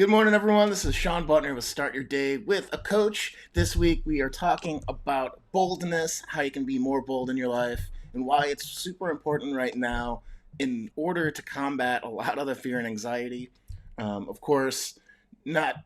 Good morning, everyone. This is Sean Butner with Start Your Day with a Coach. This week, we are talking about boldness, how you can be more bold in your life, and why it's super important right now in order to combat a lot of the fear and anxiety. Of course, not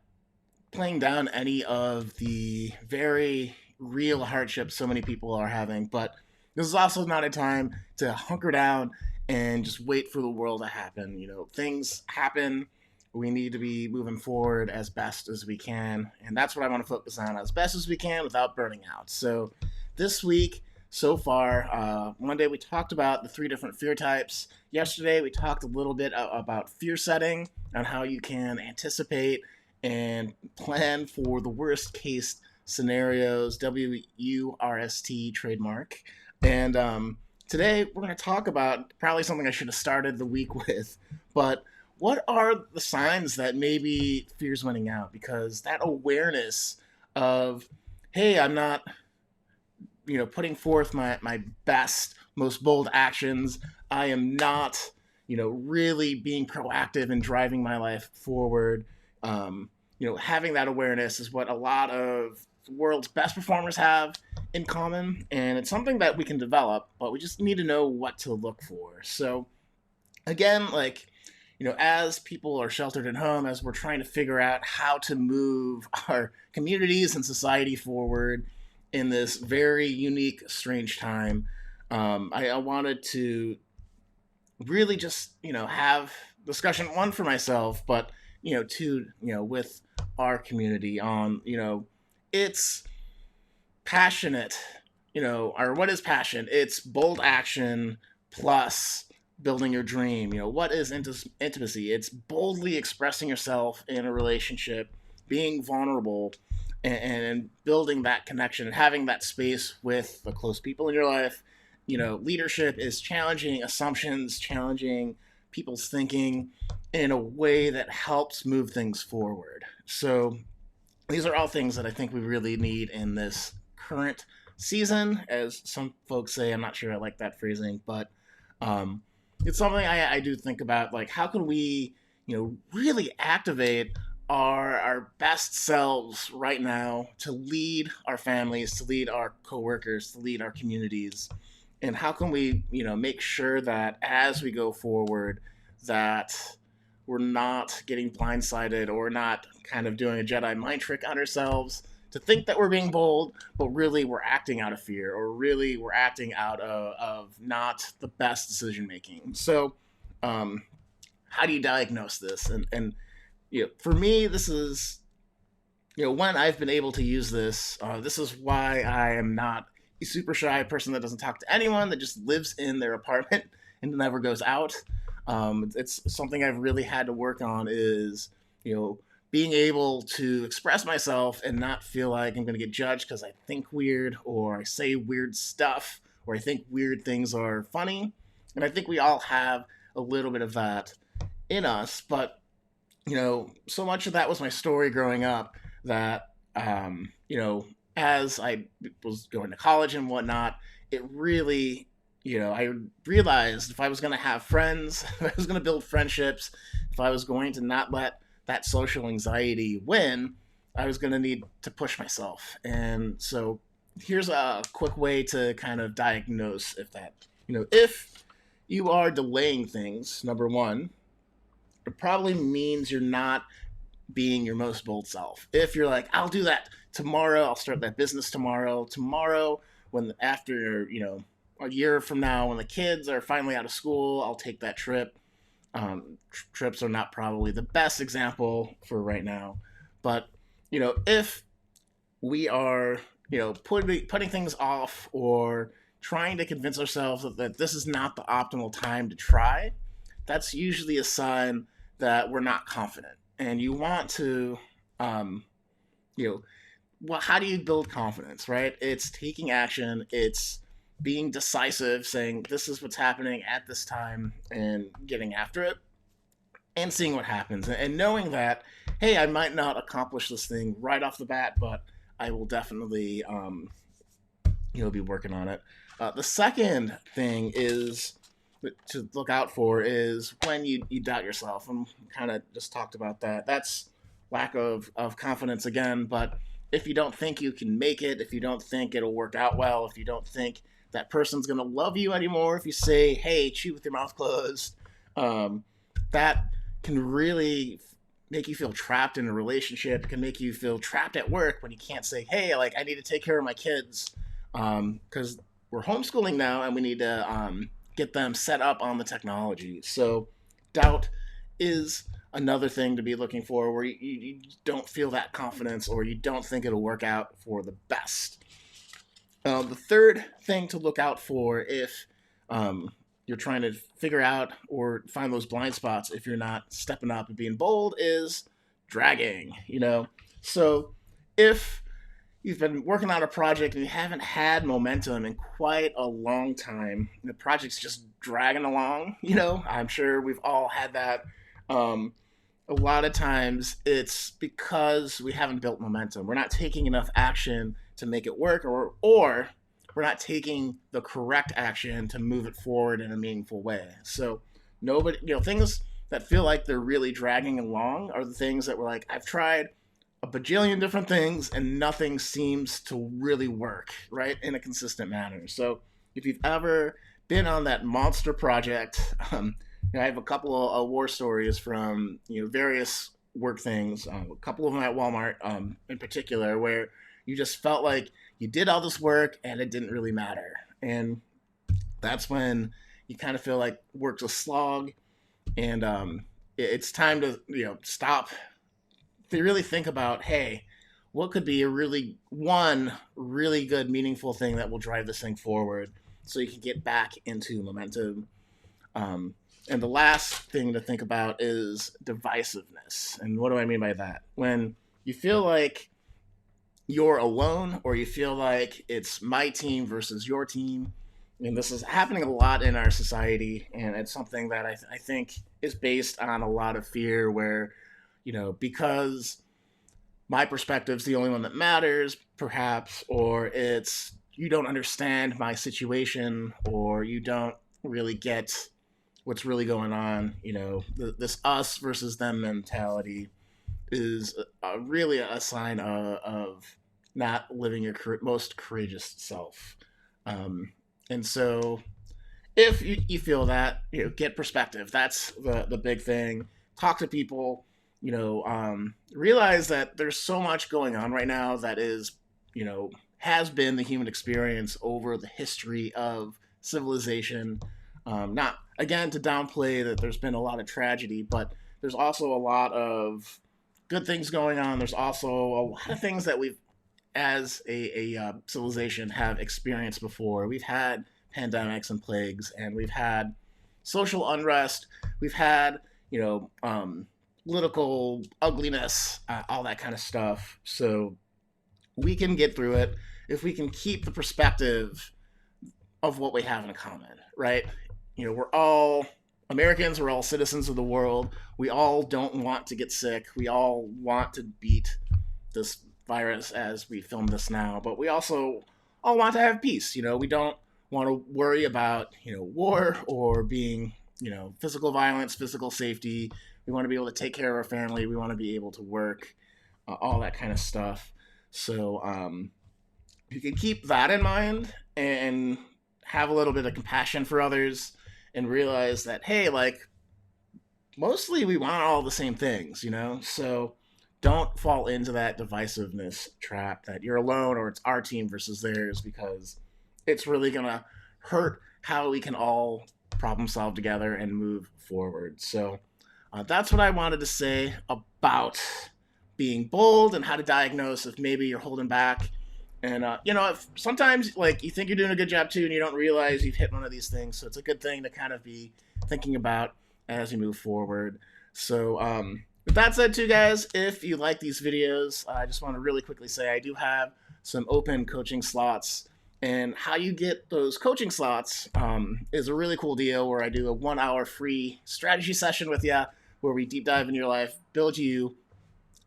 playing down any of the very real hardships so many people are having, but this is also not a time to hunker down and just wait for the world to happen. Things happen. We need to be moving forward as best as we can, and that's what I want to focus on, as best as we can without burning out. So this week so far, Monday we talked about the three different fear types. Yesterday we talked a little bit about fear setting and how you can anticipate and plan for the worst case scenarios. WURST trademark. And today we're going to talk about probably something I should have started the week with, but what are the signs that maybe fear's winning out? Because that awareness of, hey, I'm not, putting forth my best, most bold actions. I am not, really being proactive and driving my life forward. Having that awareness is what a lot of the world's best performers have in common, and it's something that we can develop, but we just need to know what to look for. So, again, as people are sheltered at home, as we're trying to figure out how to move our communities and society forward in this very unique, strange time, I wanted to really just, have discussion, one for myself, but, two, with our community on, it's passionate, or what is passion? It's bold action plus building your dream. What is intimacy? It's boldly expressing yourself in a relationship, being vulnerable, and building that connection and having that space with the close people in your life. Leadership is challenging assumptions, challenging people's thinking in a way that helps move things forward. So these are all things that I think we really need in this current season. As some folks say, I'm not sure I like that phrasing, but it's something I do think about, like, how can we, really activate our best selves right now to lead our families, to lead our coworkers, to lead our communities, and how can we, make sure that as we go forward, that we're not getting blindsided or not kind of doing a Jedi mind trick on ourselves to think that we're being bold, but really we're acting out of fear, or really we're acting out of not the best decision making. So, how do you diagnose this? And for me, this is, when I've been able to use this, this is why I am not a super shy person that doesn't talk to anyone, that just lives in their apartment and never goes out. It's something I've really had to work on, is, being able to express myself and not feel like I'm going to get judged because I think weird, or I say weird stuff, or I think weird things are funny. And I think we all have a little bit of that in us. But, so much of that was my story growing up, that, as I was going to college and whatnot, it really, I realized if I was going to have friends, if I was going to build friendships, if I was going to not let that social anxiety win, I was going to need to push myself. And so here's a quick way to kind of diagnose if you are delaying things. Number one, it probably means you're not being your most bold self. If you're like, I'll do that tomorrow, I'll start that business tomorrow, when after, a year from now, when the kids are finally out of school, I'll take that trip. Trips are not probably the best example for right now, but if we are putting things off, or trying to convince ourselves that this is not the optimal time to try, that's usually a sign that we're not confident. And you want to, well, how do you build confidence, right? It's taking action. It's being decisive, saying this is what's happening at this time, and getting after it and seeing what happens, and knowing that, hey, I might not accomplish this thing right off the bat, but I will definitely be working on it. The second thing is to look out for is when you doubt yourself, and kind of just talked about that. That's lack of confidence again. But if you don't think you can make it, if you don't think it'll work out well, if you don't think that person's going to love you anymore, if you say, hey, cheat with your mouth closed, um, that can really make you feel trapped in a relationship. It can make you feel trapped at work when you can't say, hey, like, I need to take care of my kids because we're homeschooling now and we need to get them set up on the technology. So doubt is another thing to be looking for where you don't feel that confidence or you don't think it'll work out for the best. The third thing to look out for if you're trying to figure out or find those blind spots if you're not stepping up and being bold is dragging, So if you've been working on a project and you haven't had momentum in quite a long time, the project's just dragging along, I'm sure we've all had that. A lot of times it's because we haven't built momentum. We're not taking enough action to make it work, or we're not taking the correct action to move it forward in a meaningful way. So nobody, things that feel like they're really dragging along are the things that we're like, I've tried a bajillion different things and nothing seems to really work, right, in a consistent manner. So if you've ever been on that monster project, I have a couple of war stories from various work things, a couple of them at Walmart in particular, where you just felt like you did all this work and it didn't really matter. And that's when you kind of feel like work's a slog and it's time to stop, to really think about, hey, what could be one really good, meaningful thing that will drive this thing forward so you can get back into momentum. And the last thing to think about is divisiveness. And what do I mean by that? When you feel like you're alone or you feel like it's my team versus your team, and this is happening a lot in our society, and it's something that I think is based on a lot of fear where, because my perspective's the only one that matters, perhaps, or it's you don't understand my situation or you don't really get what's really going on. This us versus them mentality is really a sign of not living your most courageous self. And so if you feel that, get perspective. That's the big thing. Talk to people, realize that there's so much going on right now that is, has been the human experience over the history of civilization. Not, again, to downplay that there's been a lot of tragedy, but there's also a lot of good things going on. There's also a lot of things that we've, as a civilization, have experienced before. We've had pandemics and plagues, and we've had social unrest. We've had, political ugliness, all that kind of stuff. So we can get through it if we can keep the perspective of what we have in common, right? We're all Americans, we're all citizens of the world. We all don't want to get sick. We all want to beat this virus as we film this now, but we also all want to have peace. We don't want to worry about, war or being, physical violence, physical safety. We want to be able to take care of our family. We want to be able to work, all that kind of stuff. So you can keep that in mind and have a little bit of compassion for others and realize that, hey, like, mostly we want all the same things, So don't fall into that divisiveness trap that you're alone or it's our team versus theirs, because it's really going to hurt how we can all problem solve together and move forward. So that's what I wanted to say about being bold and how to diagnose if maybe you're holding back. And, if sometimes, like, you think you're doing a good job too and you don't realize you've hit one of these things. So it's a good thing to kind of be thinking about as you move forward. So with that said too, guys, if you like these videos, I just want to really quickly say I do have some open coaching slots. And how you get those coaching slots is a really cool deal where I do a 1 hour free strategy session with you where we deep dive into your life, build you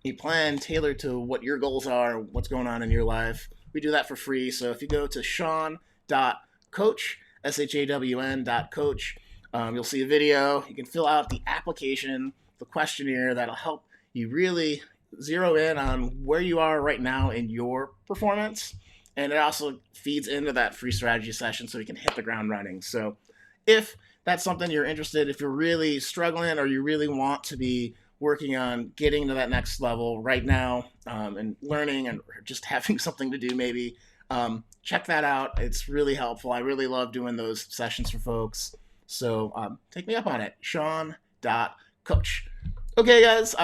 a plan tailored to what your goals are, what's going on in your life. We do that for free. So if you go to shawn.coach, SHAWN.coach, you'll see a video. You can fill out the application, the questionnaire that'll help you really zero in on where you are right now in your performance. And it also feeds into that free strategy session so you can hit the ground running. So if that's something you're interested, if you're really struggling or you really want to be working on getting to that next level right now, and learning and just having something to do maybe, check that out. It's really helpful. I really love doing those sessions for folks. So take me up on it. Sean.coach. Okay, guys.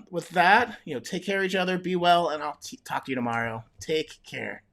With that, take care of each other, be well, and I'll talk to you tomorrow. Take care.